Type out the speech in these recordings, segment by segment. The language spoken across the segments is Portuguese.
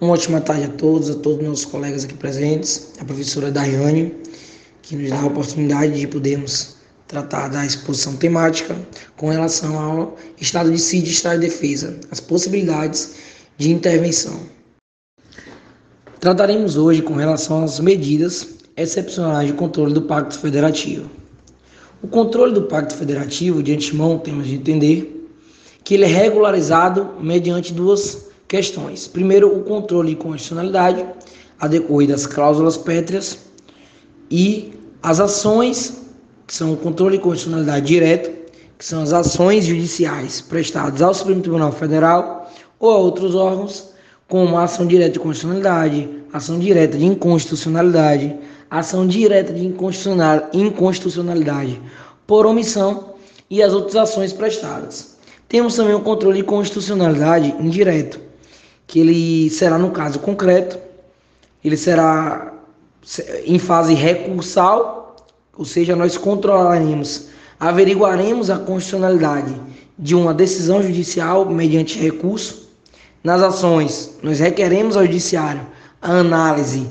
Uma ótima tarde a todos meus colegas aqui presentes, a professora Daiane, que nos dá a oportunidade de podermos tratar da exposição temática com relação ao estado de sítio e estado de defesa, as possibilidades de intervenção. Trataremos hoje com relação às medidas excepcionais de controle do Pacto Federativo. O controle do Pacto Federativo, de antemão, temos de entender que ele é regularizado mediante duas questões. Primeiro, o controle de constitucionalidade, a decorrer das cláusulas pétreas, e as ações, que são o controle de constitucionalidade direto, que são as ações judiciais prestadas ao Supremo Tribunal Federal ou a outros órgãos, como a ação direta de constitucionalidade, ação direta de inconstitucionalidade, ação direta de inconstitucionalidade por omissão e as outras ações prestadas. Temos também o controle de constitucionalidade indireto, que ele será, no caso concreto, ele será em fase recursal, ou seja, nós controlaremos, averiguaremos a constitucionalidade de uma decisão judicial mediante recurso. Nas ações, nós requeremos ao judiciário a análise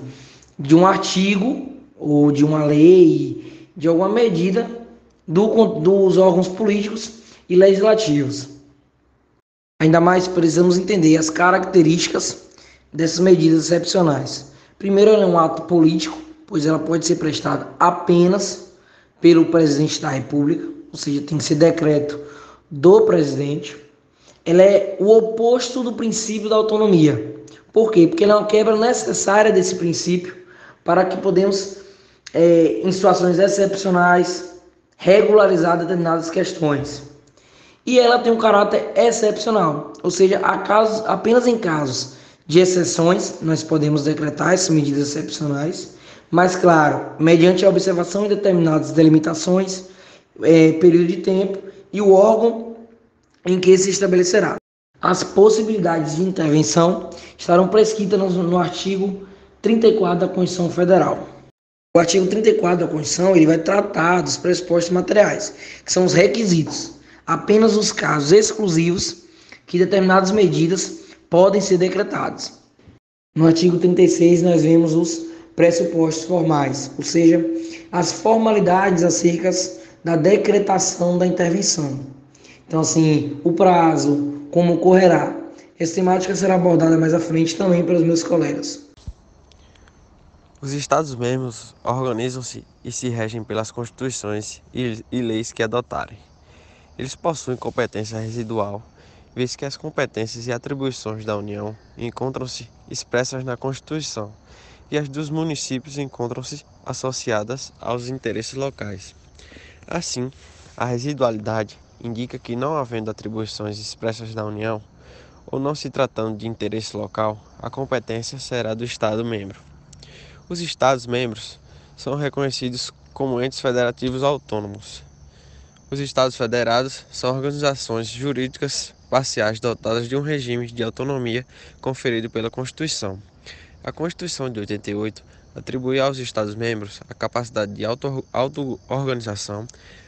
de um artigo ou de uma lei, de alguma medida dos órgãos políticos e legislativos. Ainda mais precisamos entender as características dessas medidas excepcionais. Primeiro, ela é um ato político, pois ela pode ser prestada apenas pelo presidente da República, ou seja, tem que ser decreto do presidente. Ela é o oposto do princípio da autonomia. Por quê? Porque ela é uma quebra necessária desse princípio para que podemos, em situações excepcionais, regularizar determinadas questões. E ela tem um caráter excepcional, ou seja, apenas em casos de exceções nós podemos decretar essas medidas excepcionais, mas claro, mediante a observação de determinadas delimitações, período de tempo e o órgão em que se estabelecerá. As possibilidades de intervenção estarão prescritas no artigo 34 da Constituição Federal. O artigo 34 da Constituição ele vai tratar dos pressupostos materiais, que são os requisitos, apenas os casos exclusivos que determinadas medidas podem ser decretadas. No artigo 36 nós vemos os pressupostos formais, ou seja, as formalidades acerca da decretação da intervenção. Então, assim, o prazo, como ocorrerá. Essa temática será abordada mais à frente também pelos meus colegas. Os Estados-membros organizam-se e se regem pelas constituições e leis que adotarem. Eles possuem competência residual, visto que as competências e atribuições da União encontram-se expressas na Constituição e as dos municípios encontram-se associadas aos interesses locais. Assim, a residualidade indica que, não havendo atribuições expressas da União, ou não se tratando de interesse local, a competência será do Estado-membro. Os Estados-membros são reconhecidos como entes federativos autônomos. Os Estados Federados são organizações jurídicas parciais dotadas de um regime de autonomia conferido pela Constituição. A Constituição de 88 atribui aos Estados-membros a capacidade de auto-organização,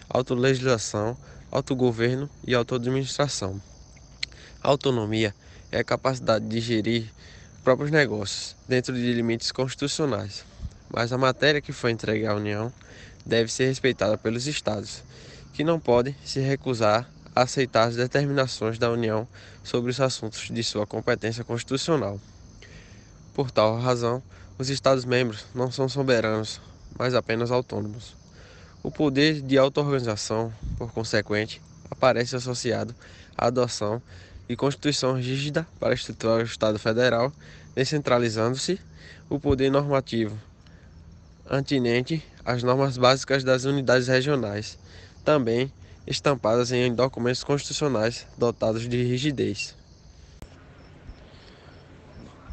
autolegislação, autogoverno e autoadministração. A autonomia é a capacidade de gerir próprios negócios, dentro de limites constitucionais, mas a matéria que foi entregue à União deve ser respeitada pelos Estados, que não podem se recusar a aceitar as determinações da União sobre os assuntos de sua competência constitucional. Por tal razão, os Estados-membros não são soberanos, mas apenas autônomos. O poder de auto-organização, por consequente, aparece associado à adoção de Constituição rígida para estruturar o Estado Federal, descentralizando-se o poder normativo, atinente às normas básicas das unidades regionais, também estampadas em documentos constitucionais dotados de rigidez.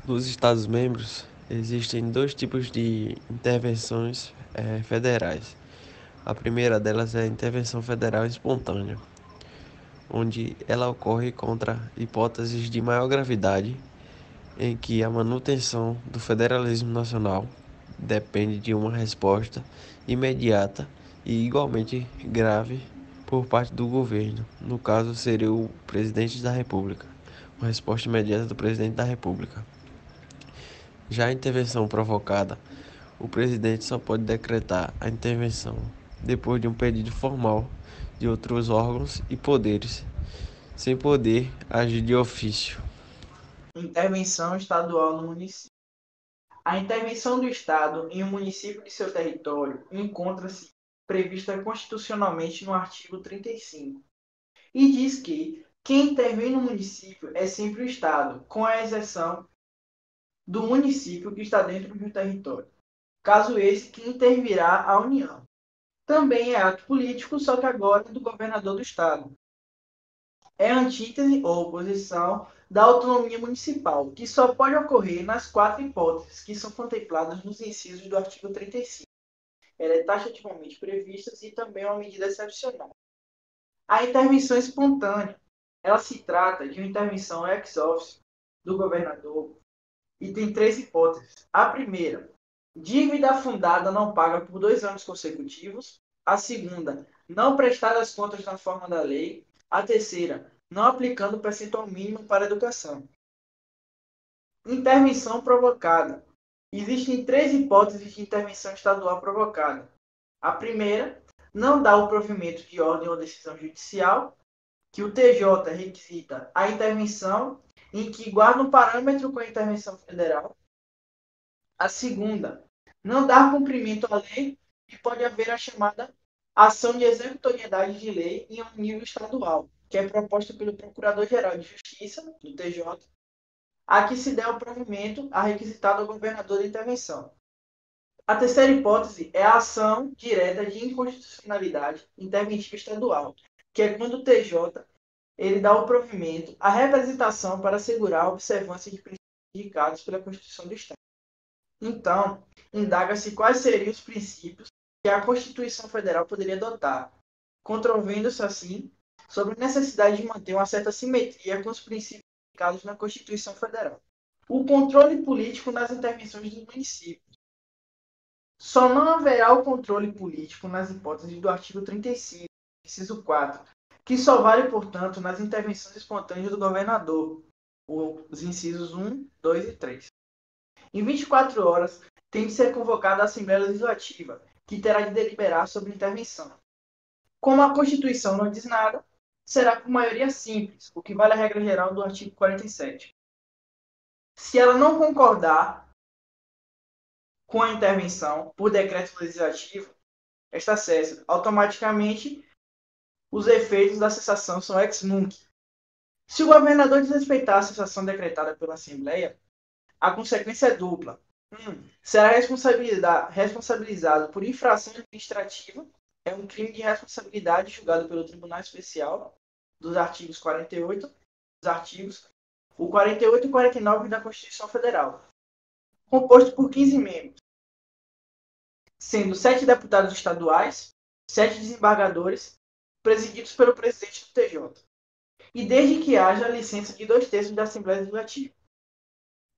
Nos Estados-membros, existem dois tipos de intervenções federais. A primeira delas é a intervenção federal espontânea, onde ela ocorre contra hipóteses de maior gravidade, em que a manutenção do federalismo nacional depende de uma resposta imediata e igualmente grave por parte do governo. No caso, seria o presidente da República, uma resposta imediata do presidente da República. Já a intervenção provocada, o presidente só pode decretar a intervenção depois de um pedido formal de outros órgãos e poderes, sem poder agir de ofício. Intervenção estadual no município. A intervenção do Estado em um município de seu território encontra-se prevista constitucionalmente no artigo 35 e diz que quem intervém no município é sempre o Estado, com a exceção do município que está dentro do território, caso esse que intervirá a União. Também é ato político, só que agora é do governador do Estado. É antítese ou oposição da autonomia municipal, que só pode ocorrer nas quatro hipóteses que são contempladas nos incisos do artigo 35. Ela é taxativamente prevista e também é uma medida excepcional. A intervenção espontânea. Ela se trata de uma intervenção ex officio do governador e tem três hipóteses. A primeira, dívida fundada não paga por 2 anos consecutivos. A segunda, não prestar as contas na forma da lei. A terceira, não aplicando o percentual mínimo para a educação. Intervenção provocada. Existem três hipóteses de intervenção estadual provocada. A primeira, não dá o provimento de ordem ou decisão judicial, que o TJ requisita a intervenção em que guarda um parâmetro com a intervenção federal. A segunda, não dar cumprimento à lei e pode haver a chamada ação de executoriedade de lei em um nível estadual, que é proposta pelo Procurador-Geral de Justiça, do TJ, a que se der o provimento a requisitado ao governador da intervenção. A terceira hipótese é a ação direta de inconstitucionalidade interventiva estadual, que é quando o TJ ele dá o provimento à representação para assegurar a observância de princípios indicados pela Constituição do Estado. Então, indaga-se quais seriam os princípios que a Constituição Federal poderia adotar, controvendo-se assim sobre a necessidade de manter uma certa simetria com os princípios indicados na Constituição Federal. O controle político nas intervenções dos municípios. Só não haverá o controle político nas hipóteses do artigo 35, inciso 4, que só vale, portanto, nas intervenções espontâneas do governador, os incisos 1, 2 e 3. Em 24 horas, tem de ser convocada a Assembleia Legislativa, que terá de deliberar sobre intervenção. Como a Constituição não diz nada, será por maioria simples, o que vale a regra geral do artigo 47. Se ela não concordar com a intervenção por decreto legislativo, esta cessa. Automaticamente, os efeitos da cessação são ex nunc. Se o governador desrespeitar a cessação decretada pela Assembleia, a consequência é dupla. 1. Será responsabilizado por infração administrativa, é um crime de responsabilidade julgado pelo Tribunal Especial dos artigos 48, o 48 e 49 da Constituição Federal, composto por 15 membros, sendo 7 deputados estaduais, 7 desembargadores, presididos pelo presidente do TJ, e desde que haja a licença de 2/3 da Assembleia Legislativa.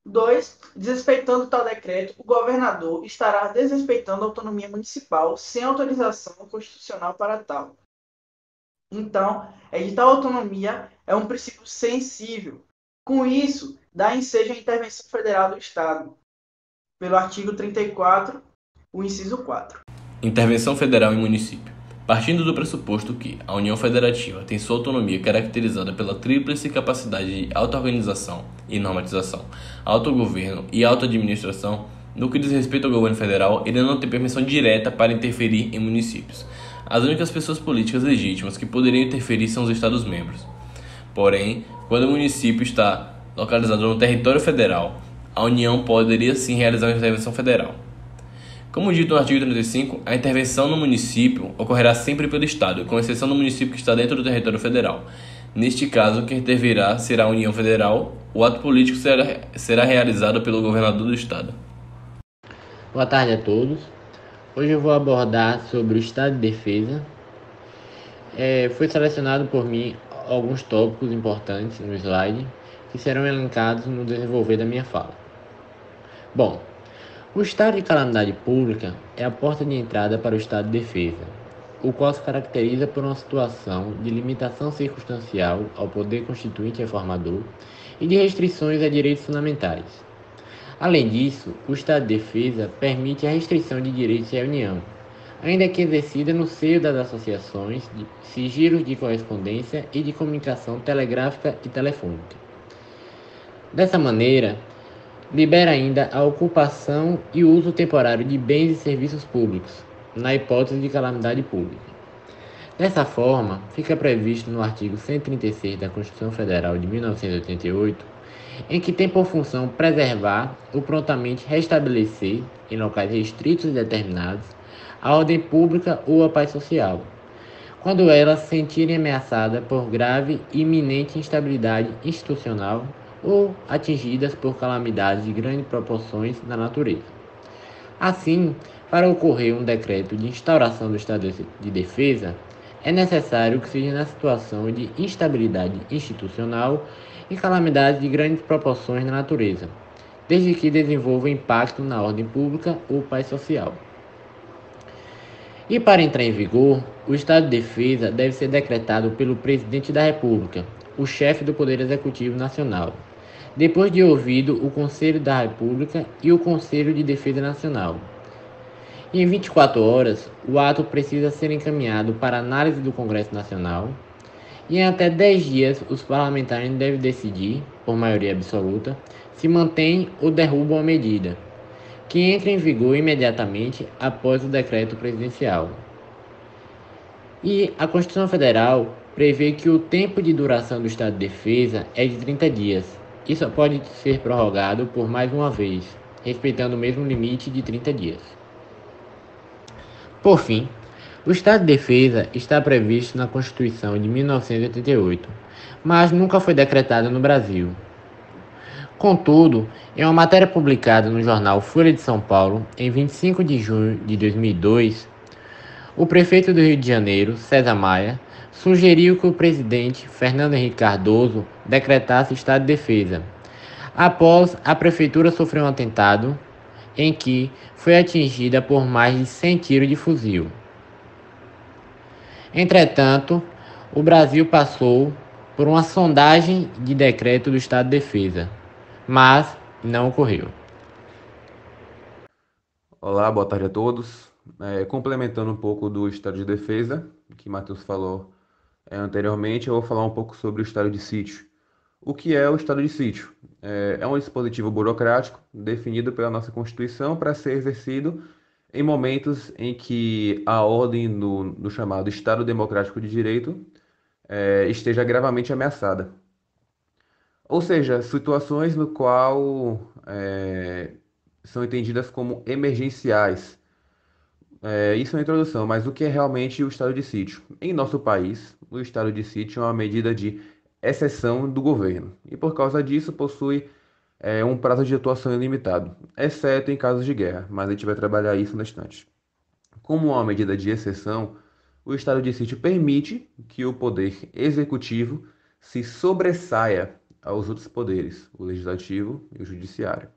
2. Desrespeitando tal decreto, o governador estará desrespeitando a autonomia municipal sem autorização constitucional para tal. Então, de tal autonomia é um princípio sensível. Com isso, dá ensejo à intervenção federal do Estado, pelo artigo 34, o inciso 4. Intervenção federal em município. Partindo do pressuposto que a União Federativa tem sua autonomia caracterizada pela tríplice capacidade de auto-organização e normatização, autogoverno e auto-administração, no que diz respeito ao governo federal, ele não tem permissão direta para interferir em municípios. As únicas pessoas políticas legítimas que poderiam interferir são os Estados-membros. Porém, quando o município está localizado no território federal, a União poderia sim realizar uma intervenção federal. Como dito no artigo 35, a intervenção no município ocorrerá sempre pelo Estado, com exceção do município que está dentro do território federal. Neste caso, quem intervirá será a União Federal. O ato político será realizado pelo governador do Estado. Boa tarde a todos. Hoje eu vou abordar sobre o Estado de Defesa. Foi selecionado por mim alguns tópicos importantes no slide que serão elencados no desenvolver da minha fala. Bom, o estado de calamidade pública é a porta de entrada para o estado de defesa, o qual se caracteriza por uma situação de limitação circunstancial ao poder constituinte e reformador e de restrições a direitos fundamentais. Além disso, o estado de defesa permite a restrição de direitos de reunião, ainda que exercida no seio das associações, de sigilos de correspondência e de comunicação telegráfica e telefônica. Dessa maneira, libera ainda a ocupação e uso temporário de bens e serviços públicos, na hipótese de calamidade pública. Dessa forma, fica previsto no artigo 136 da Constituição Federal de 1988, em que tem por função preservar ou prontamente restabelecer, em locais restritos e determinados, a ordem pública ou a paz social, quando elas se sentirem ameaçadas por grave e iminente instabilidade institucional ou atingidas por calamidades de grandes proporções na natureza. Assim, para ocorrer um decreto de instauração do estado de defesa, é necessário que seja na situação de instabilidade institucional e calamidades de grandes proporções na natureza, desde que desenvolva impacto na ordem pública ou paz social. E para entrar em vigor, o estado de defesa deve ser decretado pelo Presidente da República, o chefe do Poder Executivo Nacional, depois de ouvido o Conselho da República e o Conselho de Defesa Nacional. Em 24 horas, o ato precisa ser encaminhado para análise do Congresso Nacional e em até 10 dias os parlamentares devem decidir, por maioria absoluta, se mantém ou derrubam a medida, que entra em vigor imediatamente após o decreto presidencial. E a Constituição Federal prevê que o tempo de duração do estado de defesa é de 30 dias e só pode ser prorrogado por mais uma vez, respeitando o mesmo limite de 30 dias. Por fim, o estado de defesa está previsto na Constituição de 1988, mas nunca foi decretado no Brasil. Contudo, em uma matéria publicada no jornal Folha de São Paulo, em 25 de junho de 2002, o prefeito do Rio de Janeiro, César Maia, sugeriu que o presidente Fernando Henrique Cardoso decretasse estado de defesa, após a prefeitura sofrer um atentado em que foi atingida por mais de 100 tiros de fuzil. Entretanto, o Brasil passou por uma sondagem de decreto do estado de defesa, mas não ocorreu. Olá, boa tarde a todos. Complementando um pouco do estado de defesa, que Matheus falou anteriormente, eu vou falar um pouco sobre o estado de sítio. O que é o estado de sítio? É um dispositivo burocrático definido pela nossa Constituição para ser exercido em momentos em que a ordem do chamado Estado Democrático de Direito esteja gravemente ameaçada. Ou seja, situações no qual são entendidas como emergenciais. Isso é uma introdução, mas o que é realmente o estado de sítio? Em nosso país, o estado de sítio é uma medida de exceção do governo e, por causa disso, possui um prazo de atuação ilimitado, exceto em casos de guerra, mas a gente vai trabalhar isso no instante. Como uma medida de exceção, o estado de sítio permite que o poder executivo se sobressaia aos outros poderes, o legislativo e o judiciário.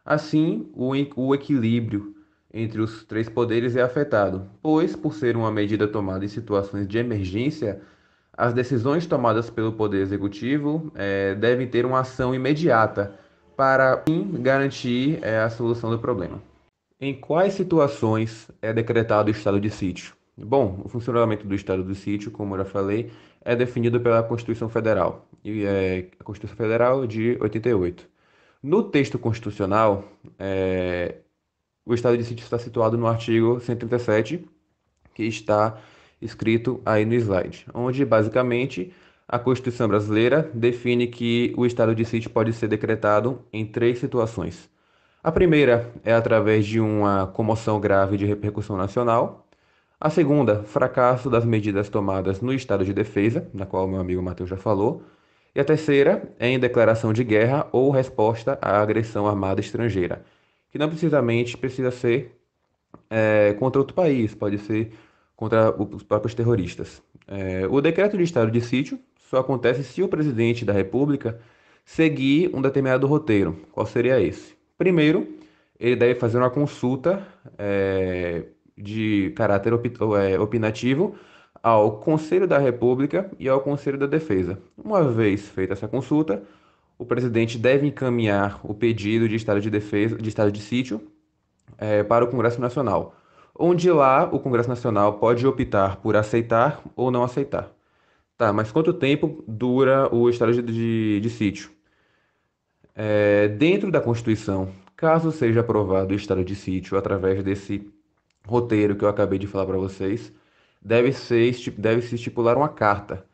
Assim, o equilíbrio entre os três poderes é afetado, pois, por ser uma medida tomada em situações de emergência, as decisões tomadas pelo Poder Executivo devem ter uma ação imediata para assim, garantir a solução do problema. Em quais situações é decretado o estado de sítio? Bom, o funcionamento do estado de sítio, como eu já falei, é definido pela Constituição Federal, e a Constituição Federal é de 88. No texto constitucional, o estado de sítio está situado no artigo 137, que está escrito aí no slide, onde basicamente a Constituição brasileira define que o estado de sítio pode ser decretado em três situações. A primeira é através de uma comoção grave de repercussão nacional. A segunda, fracasso das medidas tomadas no estado de defesa, na qual meu amigo Matheus já falou. E a terceira é em declaração de guerra ou resposta à agressão armada estrangeira, que não precisamente precisa ser contra outro país, pode ser contra os próprios terroristas. O decreto de estado de sítio só acontece se o presidente da República seguir um determinado roteiro. Qual seria esse? Primeiro, ele deve fazer uma consulta de caráter opinativo ao Conselho da República e ao Conselho da Defesa. Uma vez feita essa consulta, o presidente deve encaminhar o pedido de estado de defesa, de estado de sítio, para o Congresso Nacional, onde lá o Congresso Nacional pode optar por aceitar ou não aceitar. Tá, mas quanto tempo dura o estado de sítio? Dentro da Constituição, caso seja aprovado o estado de sítio através desse roteiro que eu acabei de falar para vocês, deve se estipular uma carta.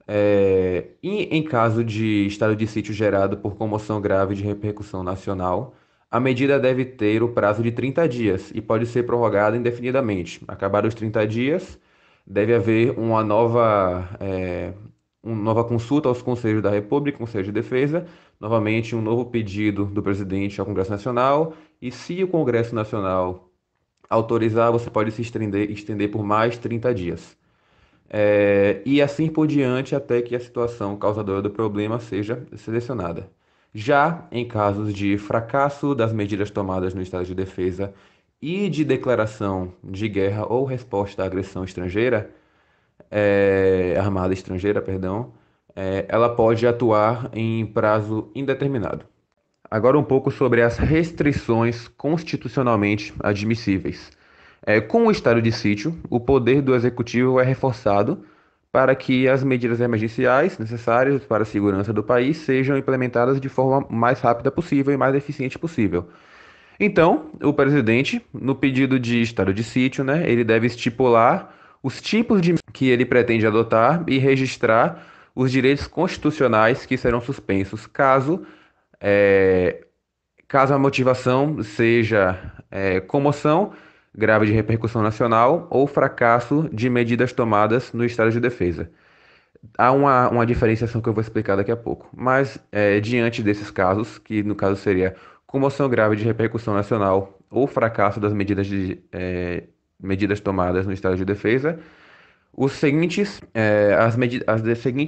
E em caso de estado de sítio gerado por comoção grave de repercussão nacional, a medida deve ter o prazo de 30 dias e pode ser prorrogada indefinidamente. Acabados os 30 dias, deve haver uma nova consulta aos Conselhos da República, Conselho de Defesa, novamente um novo pedido do presidente ao Congresso Nacional, e se o Congresso Nacional autorizar, você pode se estender por mais 30 dias. E assim por diante até que a situação causadora do problema seja selecionada. Já em casos de fracasso das medidas tomadas no estado de defesa e de declaração de guerra ou resposta à agressão estrangeira, armada estrangeira, perdão, ela pode atuar em prazo indeterminado. Agora um pouco sobre as restrições constitucionalmente admissíveis. Com o estado de sítio, o poder do executivo é reforçado para que as medidas emergenciais necessárias para a segurança do país sejam implementadas de forma mais rápida possível e mais eficiente possível. Então, o presidente, no pedido de estado de sítio, né, ele deve estipular os tipos de que ele pretende adotar e registrar os direitos constitucionais que serão suspensos caso a motivação seja comoção grave de repercussão nacional ou fracasso de medidas tomadas no estado de defesa. Há uma diferenciação que eu vou explicar daqui a pouco, mas diante desses casos, que no caso seria comoção grave de repercussão nacional ou fracasso das medidas tomadas no estado de defesa, as seguintes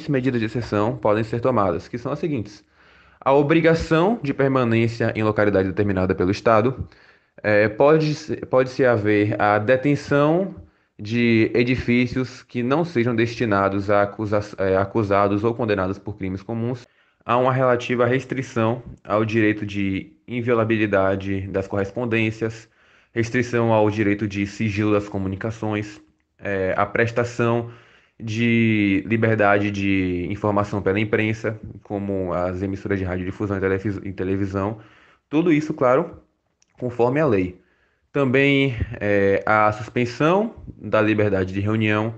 medidas de exceção podem ser tomadas, que são as seguintes: a obrigação de permanência em localidade determinada pelo Estado, pode-se haver a detenção de edifícios que não sejam destinados a acusados ou condenados por crimes comuns. Há uma relativa restrição ao direito de inviolabilidade das correspondências, restrição ao direito de sigilo das comunicações, a prestação de liberdade de informação pela imprensa, como as emissoras de radiodifusão e televisão. Tudo isso, claro, conforme a lei. Também a suspensão da liberdade de reunião,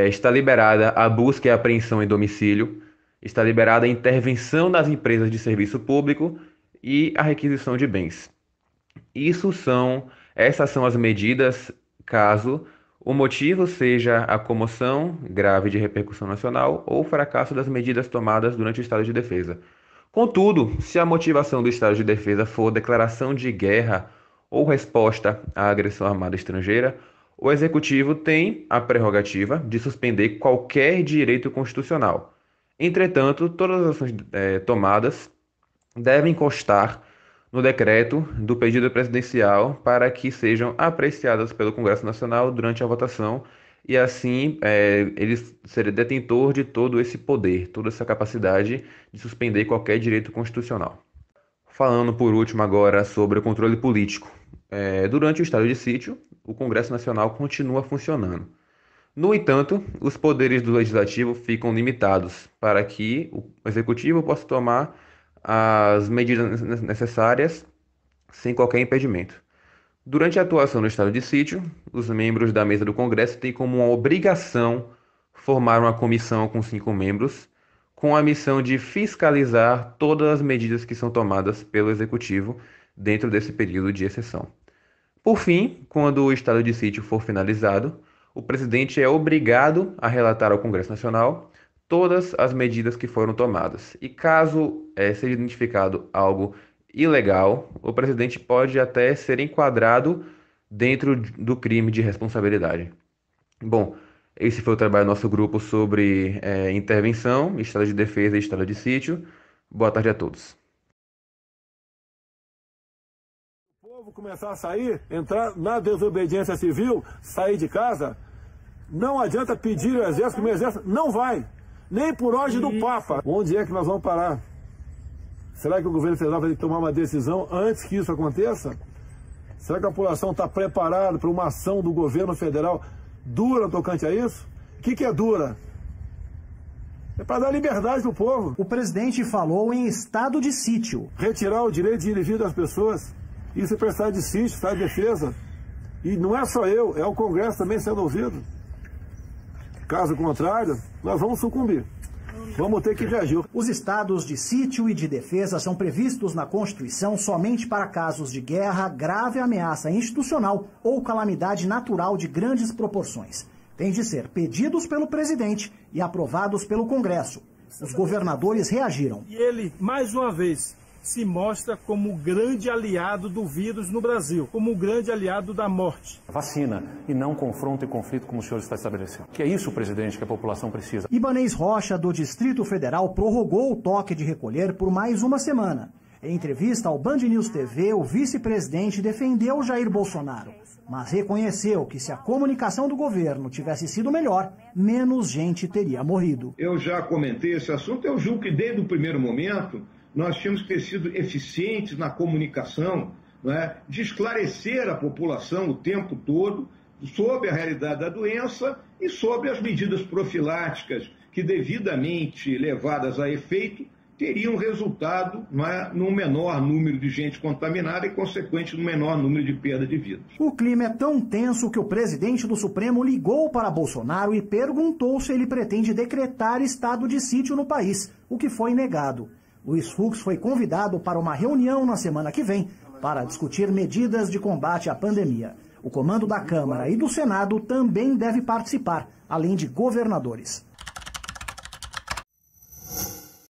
está liberada a busca e a apreensão em domicílio, está liberada a intervenção das empresas de serviço público e a requisição de bens. Essas são as medidas caso o motivo seja a comoção grave de repercussão nacional ou fracasso das medidas tomadas durante o estado de defesa. Contudo, se a motivação do estado de defesa for declaração de guerra ou resposta à agressão armada estrangeira, o executivo tem a prerrogativa de suspender qualquer direito constitucional. Entretanto, todas as ações tomadas devem constar no decreto do pedido presidencial para que sejam apreciadas pelo Congresso Nacional durante a votação e assim ele ser detentor de todo esse poder, toda essa capacidade de suspender qualquer direito constitucional. Falando por último agora sobre o controle político. Durante o estado de sítio, o Congresso Nacional continua funcionando. No entanto, os poderes do Legislativo ficam limitados para que o Executivo possa tomar as medidas necessárias sem qualquer impedimento. Durante a atuação no estado de sítio, os membros da mesa do Congresso têm como uma obrigação formar uma comissão com 5 membros, com a missão de fiscalizar todas as medidas que são tomadas pelo Executivo dentro desse período de exceção. Por fim, quando o estado de sítio for finalizado, o presidente é obrigado a relatar ao Congresso Nacional todas as medidas que foram tomadas. E caso seja identificado algo ilegal, o presidente pode até ser enquadrado dentro do crime de responsabilidade. Bom, esse foi o trabalho do nosso grupo sobre intervenção, estado de defesa e estado de sítio. Boa tarde a todos. O povo começar a sair, entrar na desobediência civil, sair de casa, não adianta pedir o exército não vai. Nem por ordem do Papa. Onde é que nós vamos parar? Será que o governo federal vai ter que tomar uma decisão antes que isso aconteça? Será que a população está preparada para uma ação do governo federal dura tocante a isso? O que é dura? É para dar liberdade do povo. O presidente falou em estado de sítio. Retirar o direito de ir e vir das pessoas. Isso é para estado de sítio, estado de defesa. E não é só eu, é o Congresso também sendo ouvido. Caso contrário, nós vamos sucumbir. Vamos ter que reagir. Os estados de sítio e de defesa são previstos na Constituição somente para casos de guerra, grave ameaça institucional ou calamidade natural de grandes proporções. Têm de ser pedidos pelo presidente e aprovados pelo Congresso. Os governadores reagiram. E ele, mais uma vez, se mostra como o grande aliado do vírus no Brasil, como o grande aliado da morte. Vacina e não confronto e conflito como o senhor está estabelecendo. Que é isso, presidente, que a população precisa. Ibanez Rocha, do Distrito Federal, prorrogou o toque de recolher por mais uma semana. Em entrevista ao Band News TV, o vice-presidente defendeu Jair Bolsonaro, mas reconheceu que se a comunicação do governo tivesse sido melhor, menos gente teria morrido. Eu já comentei esse assunto, eu julgo que desde o primeiro momento nós tínhamos que ter sido eficientes na comunicação, não é? De esclarecer a população o tempo todo sobre a realidade da doença e sobre as medidas profiláticas que, devidamente levadas a efeito, teriam resultado, não é, num menor número de gente contaminada e, consequente, no menor número de perda de vidas. O clima é tão tenso que o presidente do Supremo ligou para Bolsonaro e perguntou se ele pretende decretar estado de sítio no país, o que foi negado. Luiz Fux foi convidado para uma reunião na semana que vem para discutir medidas de combate à pandemia. O comando da Câmara e do Senado também deve participar, além de governadores.